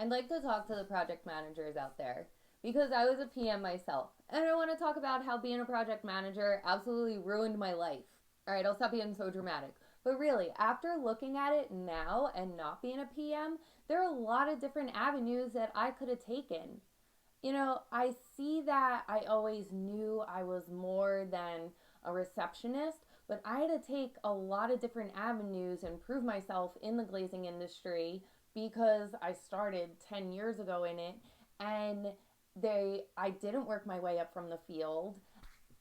I'd like to talk to the project managers out there because I was a PM myself. And I want to talk about how being a project manager absolutely ruined my life. All right, I'll stop being so dramatic. But really, after looking at it now and not being a PM, there are a lot of different avenues that I could have taken. I see that I always knew I was more than a receptionist, but I had to take a lot of different avenues and prove myself in the glazing industry because I started 10 years ago in it, and I didn't work my way up from the field,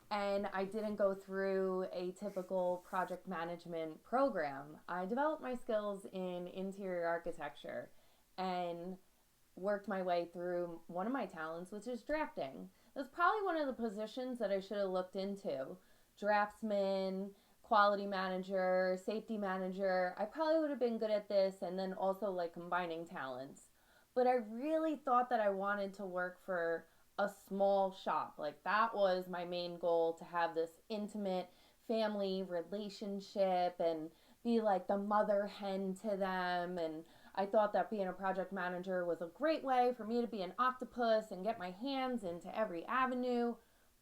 and I didn't go through a typical project management program. I developed my skills in interior architecture and worked my way through one of my talents, which is drafting. That's probably one of the positions that I should have looked into. Draftsman, quality manager, safety manager. I probably would have been good at this, and then also like combining talents. But I really thought that I wanted to work for a small shop. Like that was my main goal, to have this intimate family relationship and be like the mother hen to them. And I thought that being a project manager was a great way for me to be an octopus and get my hands into every avenue,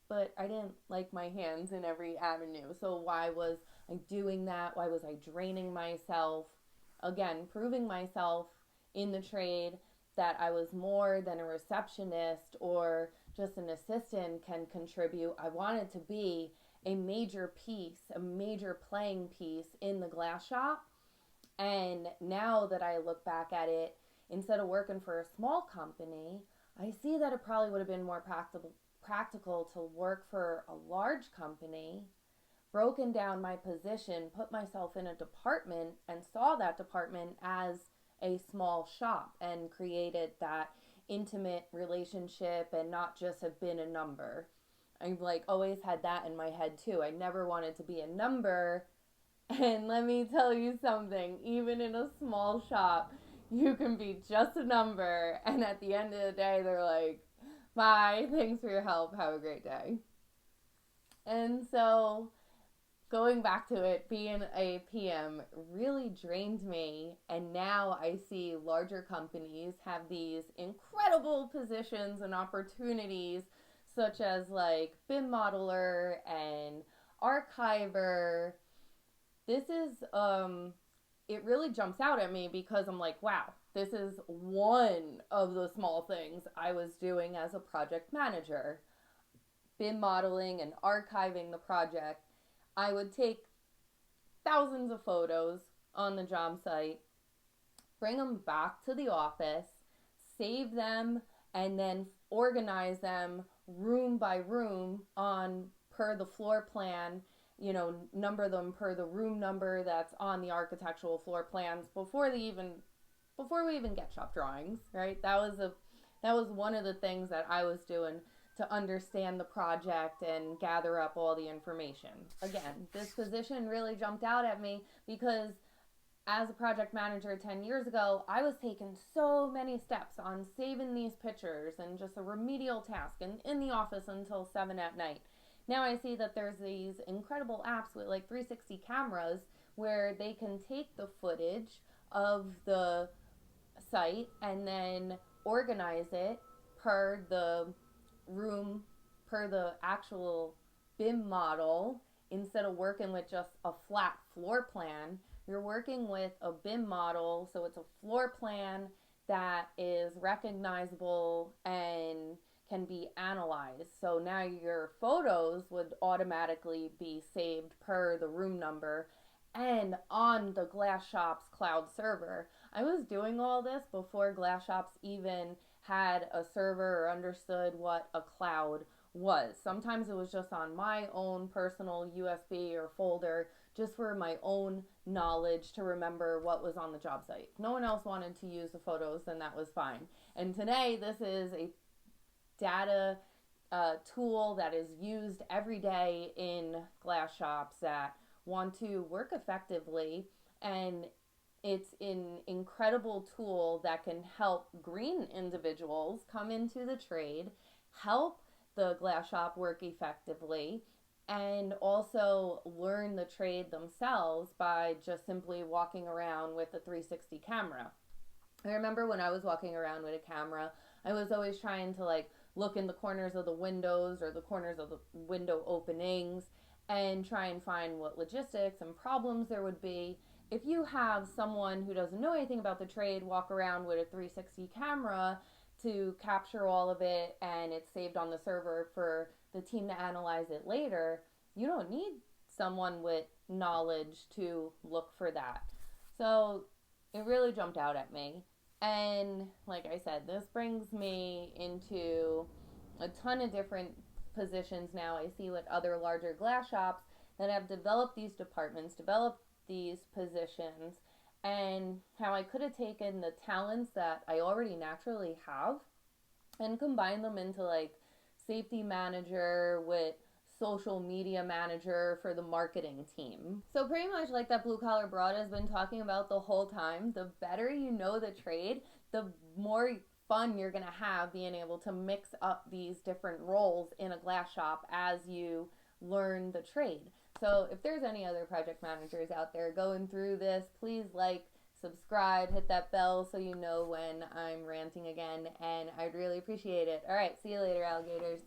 but I didn't like my hands in every avenue. So why was I doing that? Why was I draining myself? Again, proving myself in the trade that I was more than a receptionist or just an assistant can contribute. I wanted to be a major piece, a major playing piece in the glass shop. And now that I look back at it, instead of working for a small company, I see that it probably would have been more practical to work for a large company, broken down my position, put myself in a department, and saw that department as a small shop and created that intimate relationship and not just have been a number. I like always had that in my head too. I never wanted to be a number. And let me tell you something, even in a small shop, you can be just a number, and at the end of the day, they're like, bye, thanks for your help, have a great day. And so, going back to it, being a PM really drained me, and now I see larger companies have these incredible positions and opportunities, such as like BIM modeler and archiver. This is it really jumps out at me because I'm like, wow, this is one of the small things I was doing as a project manager. BIM modeling and archiving the project. I would take thousands of photos on the job site, bring them back to the office, save them, and then organize them room by room on per the floor plan, number them per the room number that's on the architectural floor plans before we even get shop drawings, right? That was one of the things that I was doing to understand the project and gather up all the information. Again, this position really jumped out at me because as a project manager 10 years ago, I was taking so many steps on saving these pictures and just a remedial task and in the office until 7 at night. Now I see that there's these incredible apps with like 360 cameras where they can take the footage of the site and then organize it per the room, per the actual BIM model. Instead of working with just a flat floor plan, you're working with a BIM model, so it's a floor plan that is recognizable and can be analyzed. So now your photos would automatically be saved per the room number and on the Glass Shop's cloud server. I was doing all this before Glass Shops even had a server or understood what a cloud was. Sometimes it was just on my own personal USB or folder, just for my own knowledge to remember what was on the job site. If no one else wanted to use the photos, then that was fine. And today, this is a data tool that is used every day in glass shops that want to work effectively, and it's an incredible tool that can help green individuals come into the trade, help the glass shop work effectively, and also learn the trade themselves by just simply walking around with a 360 camera. I remember when I was walking around with a camera, I was always trying to like look in the corners of the windows or the corners of the window openings and try and find what logistics and problems there would be. If you have someone who doesn't know anything about the trade walk around with a 360 camera to capture all of it and it's saved on the server for the team to analyze it later, you don't need someone with knowledge to look for that. So it really jumped out at me. And like I said, this brings me into a ton of different positions now. I see with other larger glass shops that have developed these departments, developed these positions, and how I could have taken the talents that I already naturally have and combine them into like safety manager with social media manager for the marketing team. So pretty much like that blue collar broad has been talking about the whole time, the better you know the trade, the more fun you're going to have being able to mix up these different roles in a glass shop as you learn the trade. So if there's any other project managers out there going through this, please like, subscribe, hit that bell so you know when I'm ranting again, and I'd really appreciate it. All right, see you later, alligators.